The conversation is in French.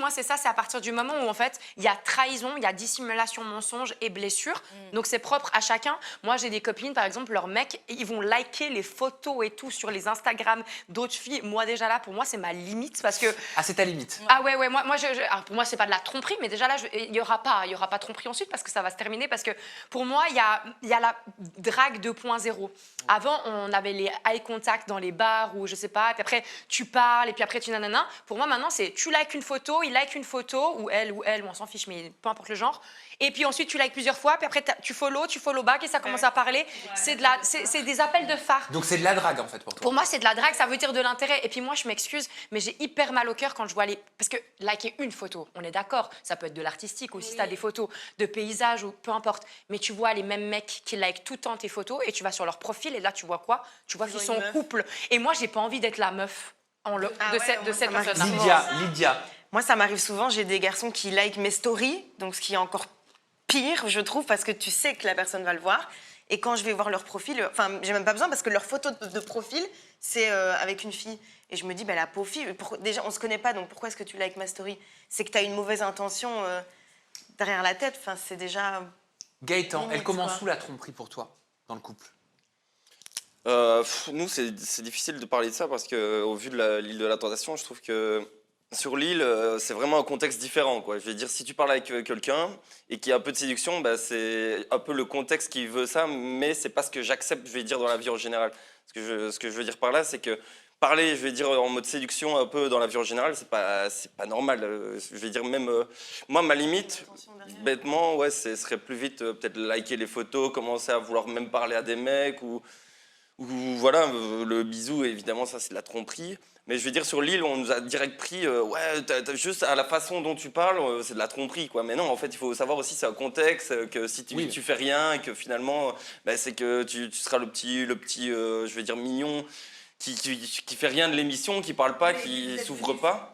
moi, c'est ça, c'est à partir du moment où, en fait, il y a trahison, il y a dissimulation, mensonge et blessure. Donc, c'est propre à chacun. Moi, j'ai des copines, par exemple, leurs mecs, ils vont liker les photos et tout sur les Instagram d'autres filles. Moi, déjà là, pour moi, c'est ma limite parce que... Ah, c'est ta limite. Ah ouais, moi alors, pour moi, c'est pas de la tromperie, mais déjà là, il y aura pas tromperie ensuite parce que ça va se terminer. Parce que pour moi, il y a la drague 2.0. Avant, on avait les eye contact dans les bars ou je sais pas, et puis après, tu parles, et puis après, tu nanana. Pour moi, maintenant, c'est tu likes une photo, il like une photo, ou elle, ou on s'en fiche, mais peu importe le genre. Et puis ensuite, tu likes plusieurs fois, puis après, tu follow back, et ça commence à parler. C'est des appels de phare. Donc c'est de la drague en fait pour toi. Pour moi, c'est de la drague, ça veut dire de l'intérêt. Et puis moi, je m'excuse, mais j'ai hyper mal au cœur quand je vois les... Parce que liker une photo, on est d'accord, ça peut être de l'artistique aussi, si t'as des photos de paysages ou peu importe. Mais tu vois les mêmes mecs qui likent tout le temps tes photos et tu vas sur leur profil et là, tu vois quoi? Tu vois qu'ils sont en couple. Et moi, j'ai pas envie d'être la meuf de cette personne-là. Lydia. Moi, ça m'arrive souvent, j'ai des garçons qui like mes stories, donc ce qui est encore pire, je trouve, parce que tu sais que la personne va le voir. Et quand je vais voir leur profil, enfin, j'ai même pas besoin parce que leur photo de profil, c'est avec une fille. Et je me dis, bah, la pauvre fille, déjà, on se connaît pas, donc pourquoi est-ce que tu likes ma story? C'est que tu as une mauvaise intention derrière la tête. Enfin, c'est déjà... Gaëtan, limite, elle commence quoi. où la tromperie pour toi dans le couple? Nous, c'est difficile de parler de ça parce qu'au vu de l'île de la Tentation, je trouve que sur l'île, c'est vraiment un contexte différent, quoi. Je veux dire, si tu parles avec quelqu'un et qu'il y a un peu de séduction, bah, c'est un peu le contexte qui veut ça, mais c'est pas ce que j'accepte, je vais dire, dans la vie en général. Ce que je veux dire par là, c'est que parler, je vais dire, en mode séduction un peu dans la vie en général, c'est pas normal. Je vais dire, même moi, ma limite, bêtement, ouais, ce serait plus vite peut-être liker les photos, commencer à vouloir même parler à des mecs ou voilà, le bisou, évidemment, ça c'est de la tromperie. Mais je veux dire, sur l'île, on nous a direct pris, ouais, juste à la façon dont tu parles, c'est de la tromperie, quoi. Mais non, en fait, il faut savoir aussi, c'est un contexte, que si tu fais rien, et que finalement, bah, c'est que tu seras le petit je veux dire, mignon, qui fait rien de l'émission, qui parle pas, qui s'ouvre pas.